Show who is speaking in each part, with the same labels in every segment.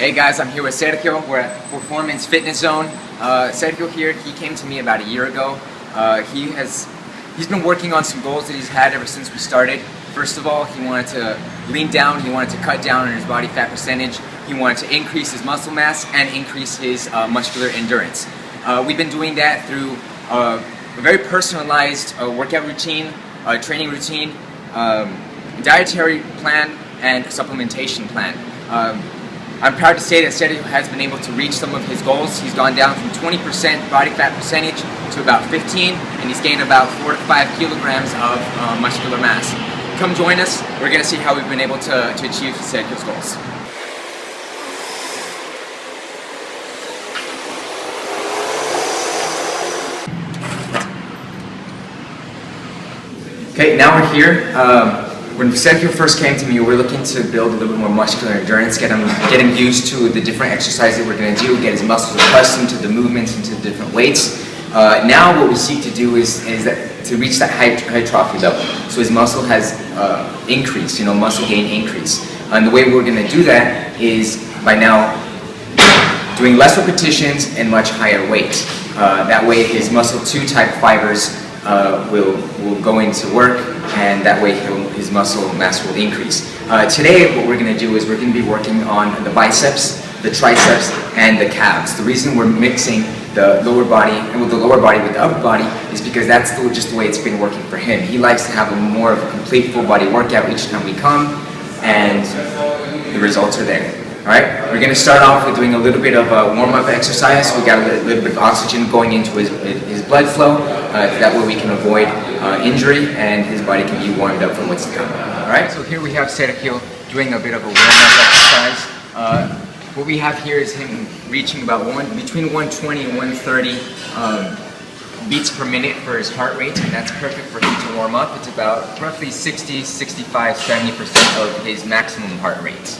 Speaker 1: Hey guys, I'm here with Sergio. We're at Performance Fitness Zone. Sergio here, he came to me about a year ago. He's been working on some goals that he's had ever since we started. First of all, he wanted to lean down, he wanted to cut down on his body fat percentage, he wanted to increase his muscle mass and increase his muscular endurance. We've been doing that through a very personalized workout routine, training routine, dietary plan, and supplementation plan. I'm proud to say that Sergio has been able to reach some of his goals. He's gone down from 20% body fat percentage to about 15, and he's gained about 4 to 5 kilograms of muscular mass. Come join us. We're going to see how we've been able to achieve Sergio's goals. Okay, now we're here. When Sergio first came to me, we were looking to build a little bit more muscular endurance, get him used to the different exercises that we're going to do, get his muscles accustomed to the movements and to the different weights. Now what we seek to do is to reach that hypertrophy level. So his muscle has increased, muscle gain increase. And the way we're going to do that is by now doing less repetitions and much higher weight. That way his muscle 2 type fibers will go into work, and that way his muscle mass will increase. Today what we're going to do is we're going to be working on the biceps, the triceps, and the calves. The reason we're mixing the lower body and with the lower body with the upper body is because that's just the way it's been working for him. He likes to have more of a complete full body workout each time we come, and the results are there. Alright, we're going to start off with doing a little bit of a warm-up exercise. We got a little bit of oxygen going into his blood flow. That way we can avoid injury and his body can be warmed up for what's to come. Alright, so here we have Sergio doing a bit of a warm-up exercise. What we have here is him reaching about between 120 and 130 beats per minute for his heart rate, and that's perfect for him to warm up. It's about roughly 60, 65, 70% of his maximum heart rate.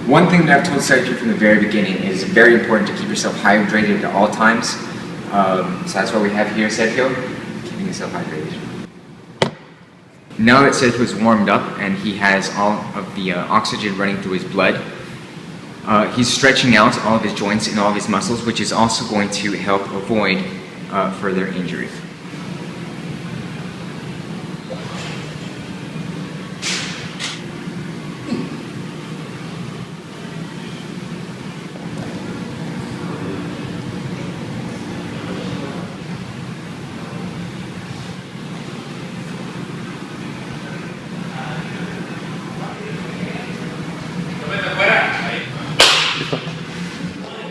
Speaker 1: One thing that I've told Sergio from the very beginning is very important to keep yourself hydrated at all times. So that's what we have here, Sergio, keeping yourself hydrated. Now that Sergio is warmed up and he has all of the oxygen running through his blood, he's stretching out all of his joints and all of his muscles, which is also going to help avoid further injury.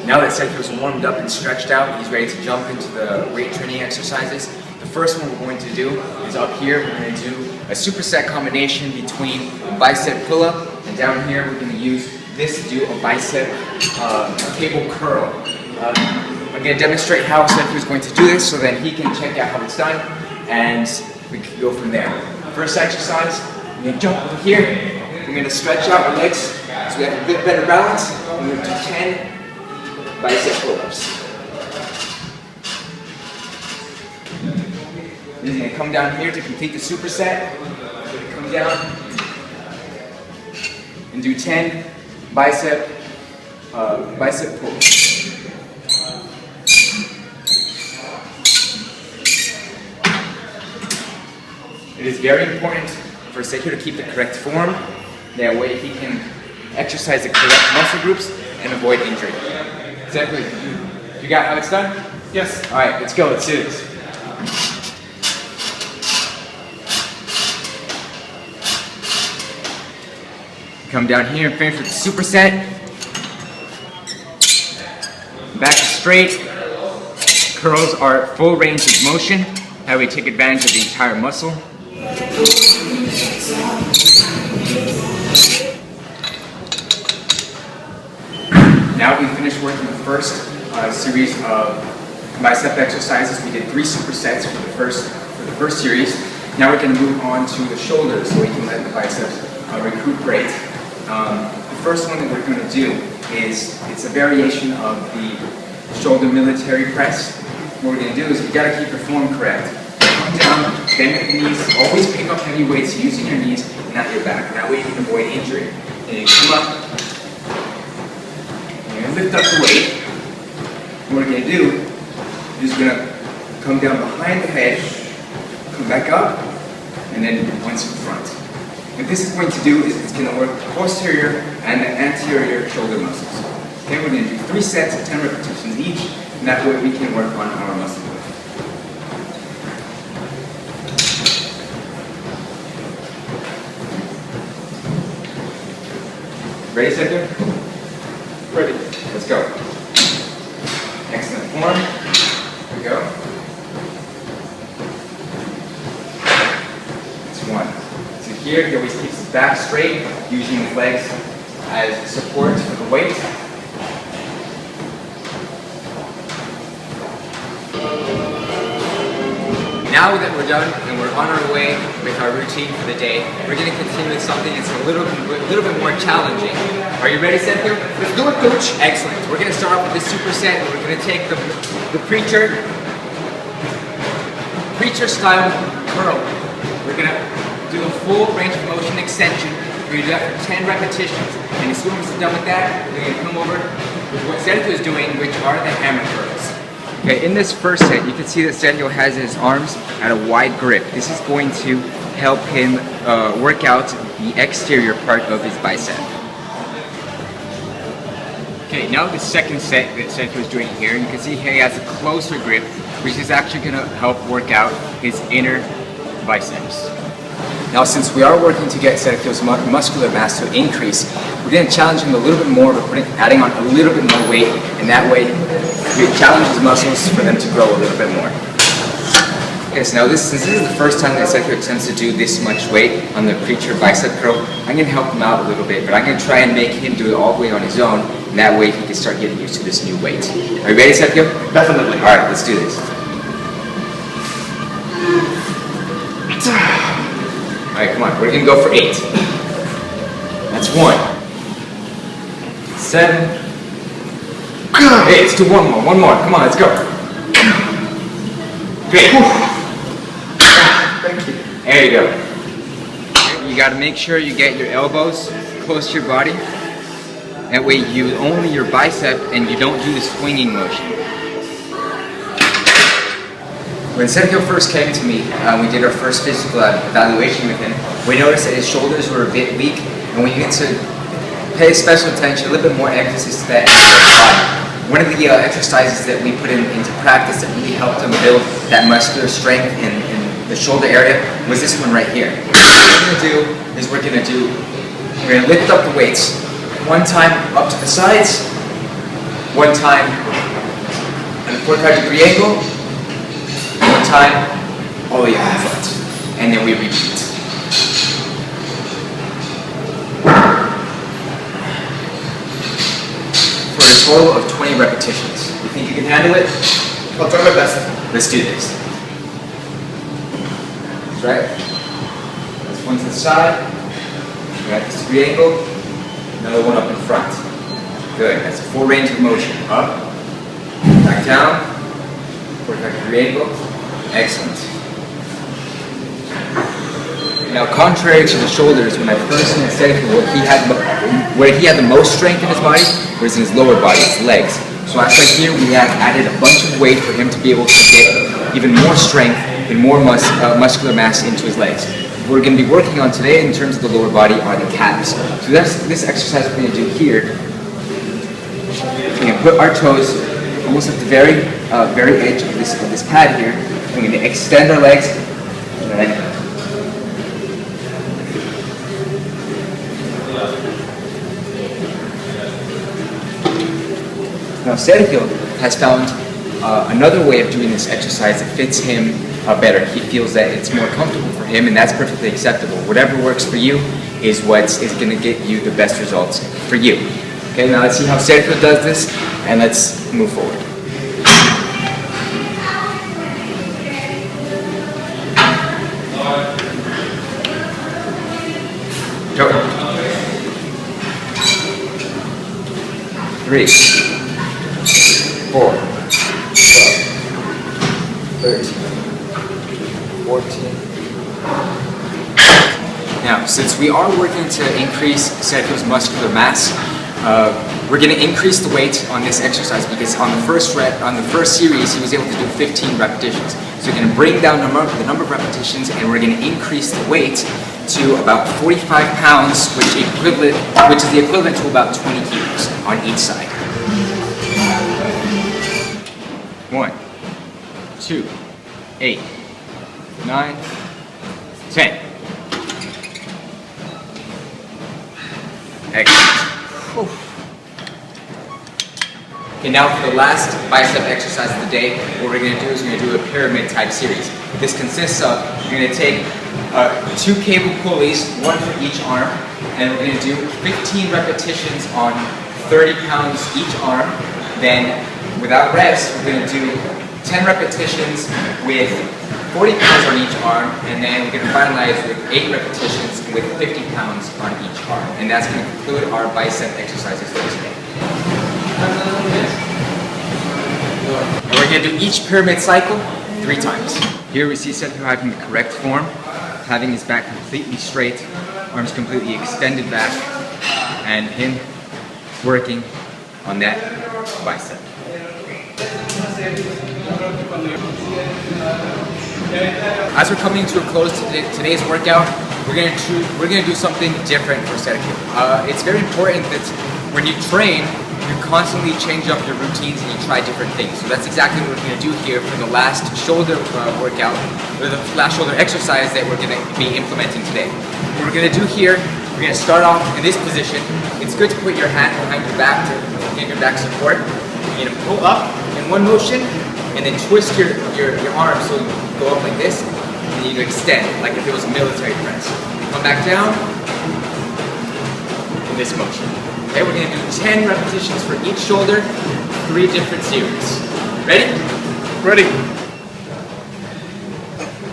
Speaker 1: Now that Sergio's warmed up and stretched out, he's ready to jump into the weight training exercises. The first one we're going to do is up here. We're going to do a superset combination between a bicep pull-up, and down here we're going to use this to do a bicep cable curl. I'm going to demonstrate how Sergio's going to do this so that he can check out how it's done, and we can go from there. First exercise, we're going to jump over here. We're going to stretch out our legs so we have a bit better balance. We're going to do 10 bicep pull-ups. He's going to come down here to complete the superset. He's going to come down and do 10 bicep pulls. It is very important for Sergio to keep the correct form. That way he can exercise the correct muscle groups and avoid injury. Exactly. You got how it's done? Yes. Alright, let's go. Let's do this. Come down here and finish with the superset. Back straight. Curls are at full range of motion. That way we take advantage of the entire muscle. Now we finished working the first series of bicep exercises. We did 3 supersets for the first series. Now we're going to move on to the shoulders so we can let the biceps recuperate. The first one that we're going to do is, it's a variation of the shoulder military press. What we're going to do is we've got to keep your form correct. Come down Bend at the knees. Always pick up heavy weights using your knees, not your back. That way you can avoid injury. And you come up. You're going to lift up the weight. And what we're going to do is we're going to come down behind the head, come back up, and then once in front. What this is going to do is it's going to work the posterior and the anterior shoulder muscles. Okay, we're going to do 3 sets of 10 repetitions each, and that way we can work on our muscle growth. Ready, Sergio? Ready. Let's go. Excellent form. There we go. That's 1. So here, he always keeps his back straight, using his legs as support for the weight. Now that we're done and we're on our way with our routine for the day, we're going to continue with something that's a little bit more challenging. Are you ready, Sergio?
Speaker 2: Let's do it, coach.
Speaker 1: Excellent. We're going to start off with this superset. We're going to take the preacher style curl. We're going to do a full range of motion extension. We're going to do that for 10 repetitions. And as soon as we're done with that, we're going to come over with what Sergio is doing, which are the hammer curls. Okay, in this first set, you can see that Sergio has his arms at a wide grip. This is going to help him work out the exterior part of his bicep. Okay, now the second set that Sergio is doing here, you can see he has a closer grip, which is actually going to help work out his inner biceps. Now, since we are working to get Sergio's muscular mass to increase, we're going to challenge him a little bit more. We're adding on a little bit more weight, and that way we challenge his muscles for them to grow a little bit more. Okay, so now since this is the first time that Sergio attempts to do this much weight on the preacher bicep curl, I'm going to help him out a little bit, but I'm going to try and make him do it all the way on his own, and that way he can start getting used to this new weight. Are you ready, Sergio?
Speaker 2: Definitely.
Speaker 1: All right, let's do this. All right, come on, we're going to go for 8. That's 1. 7. Hey, let's do one more. Come on, let's go. Great.
Speaker 2: Thank you.
Speaker 1: There you go. You got to make sure you get your elbows close to your body. That way you only your bicep and you don't do the swinging motion. When Sergio first came to me, we did our first physical evaluation with him. We noticed that his shoulders were a bit weak, and we needed to pay special attention, a little bit more emphasis to that area of the body. One of the exercises that we put into practice that really helped him build that muscular strength in the shoulder area was this one right here. What we're going to lift up the weights. 1 time up to the sides, 1 time at a 45-degree angle, 1 time all the way up front, and then we repeat. For a total of 20 repetitions. You think you can handle it?
Speaker 2: I'll try my best.
Speaker 1: Let's do this. That's right. That's 1 to the side. You got this degree angle. Another 1 up in front. Good. That's a full range of motion. Up, back down, 45-degree angle. Excellent. Now, contrary to the shoulders, when I first said where he had the most strength in his body was in his lower body, his legs. So right here, we have added a bunch of weight for him to be able to get even more strength and more muscular mass into his legs. What we're going to be working on today in terms of the lower body are the calves. So that's this exercise we're going to do here. We're going to put our toes almost at the very edge of this pad here. We're going to extend our legs. Right. Now Sergio has found another way of doing this exercise that fits him better. He feels that it's more comfortable for him, and that's perfectly acceptable. Whatever works for you is what is going to get you the best results for you. Okay, now let's see how Sergio does this, and let's move forward. Go. 3, 4, 12, 13, 14, Now, since we are working to increase Sergio's muscular mass, we're going to increase the weight on this exercise because on the first series, he was able to do 15 repetitions. So we're going to bring down the number of repetitions, and we're going to increase the weight to about 45 pounds, which is the equivalent to about 20 kilos on each side. 1, 2, 8, 9, 10. Excellent. Okay, now for the last bicep exercise of the day, what we're going to do is we're going to do a pyramid type series. This consists of, you're going to take 2 cable pulleys, 1 for each arm, and we're going to do 15 repetitions on 30 pounds each arm. Then, without rest, we're going to do 10 repetitions with 40 pounds on each arm, and then we're going to finalize with 8 repetitions with 50 pounds on each arm. And that's going to conclude our bicep exercises for today. And we're going to do each pyramid cycle 3 times. Here we see Sergio having the correct form, having his back completely straight, arms completely extended back, and him working on that bicep. As we're coming to a close to today's workout, we're gonna do something different for Sergio. It's very important that when you train, you constantly change up your routines and you try different things. So that's exactly what we're gonna do here for the last shoulder workout, or the last shoulder exercise that we're gonna be implementing today. What we're gonna do here, we're gonna start off in this position. It's good to put your hand behind your back to get your back support. You're gonna pull up in one motion, and then twist your arms so you go up like this, and you extend, like if it was a military press. Come back down in this motion. Okay, we're going to do 10 repetitions for each shoulder, 3 different series. Ready?
Speaker 2: Ready.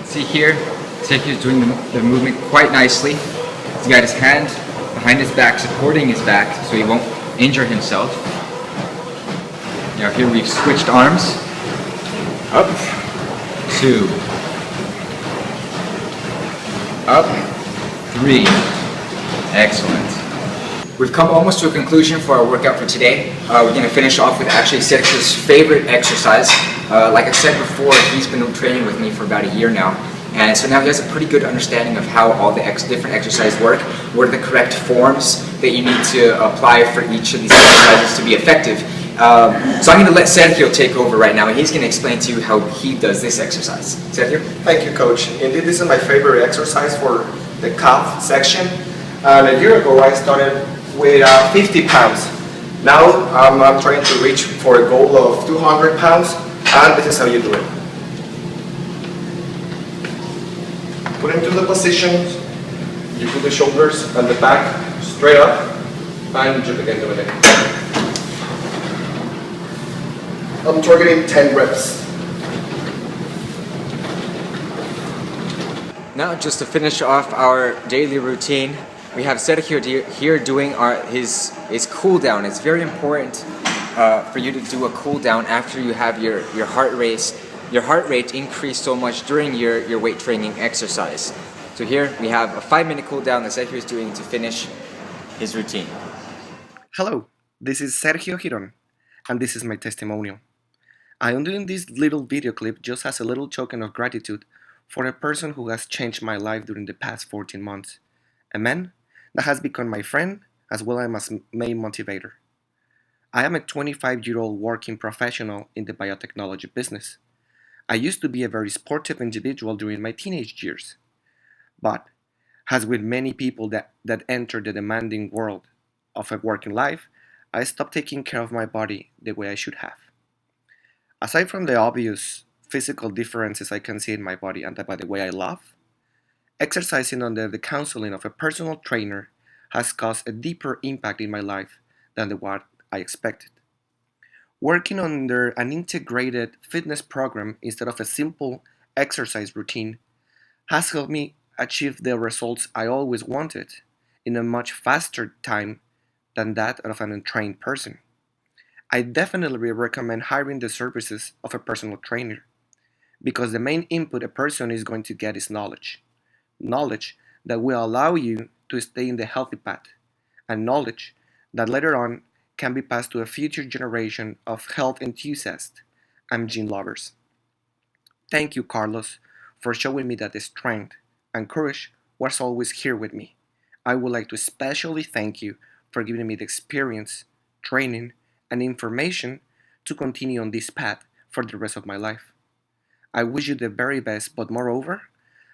Speaker 1: See here, Sergio's doing the movement quite nicely. He's got his hand behind his back, supporting his back so he won't injure himself. Now here we've switched arms. Up, 2, up, 3. Excellent. We've come almost to a conclusion for our workout for today. We're going to finish off with actually Sergio's favorite exercise. Like I said before, he's been training with me for about a year now. And so now he has a pretty good understanding of how all the different exercises work, what are the correct forms that you need to apply for each of these exercises to be effective. So I'm going to let Sergio take over right now, and he's going to explain to you how he does this exercise. Sergio?
Speaker 2: Thank you, Coach. Indeed, this is my favorite exercise for the calf section. And a year ago, I started with 50 pounds. Now, I'm trying to reach for a goal of 200 pounds, and this is how you do it. Put into the positions, you put the shoulders and the back straight up, and you begin doing it. I'm targeting 10 reps.
Speaker 1: Now, just to finish off our daily routine, we have Sergio here doing his cool down. It's very important for you to do a cool down after you have your heart rate increased so much during your weight training exercise. So here we have a 5-minute cool down that Sergio is doing to finish his routine.
Speaker 3: Hello, this is Sergio Giron, and this is my testimonial. I am doing this little video clip just as a little token of gratitude for a person who has changed my life during the past 14 months. A man that has become my friend as well as my main motivator. I am a 25-year-old working professional in the biotechnology business. I used to be a very sportive individual during my teenage years. But, as with many people that enter the demanding world of a working life, I stopped taking care of my body the way I should have. Aside from the obvious physical differences I can see in my body and by the way I love, exercising under the counseling of a personal trainer has caused a deeper impact in my life than what I expected. Working under an integrated fitness program instead of a simple exercise routine has helped me achieve the results I always wanted in a much faster time than that of an untrained person. I definitely recommend hiring the services of a personal trainer because the main input a person is going to get is knowledge. Knowledge that will allow you to stay in the healthy path, and knowledge that later on can be passed to a future generation of health enthusiasts and gene lovers. Thank you, Carlos, for showing me that the strength and courage was always here with me. I would like to especially thank you for giving me the experience, training, and information to continue on this path for the rest of my life. I wish you the very best, but moreover,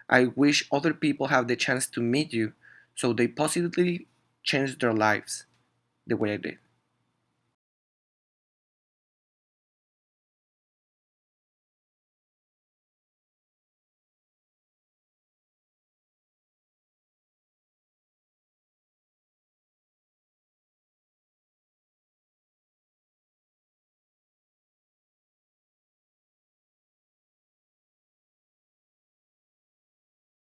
Speaker 3: I wish other people have the chance to meet you so they positively change their lives the way I did.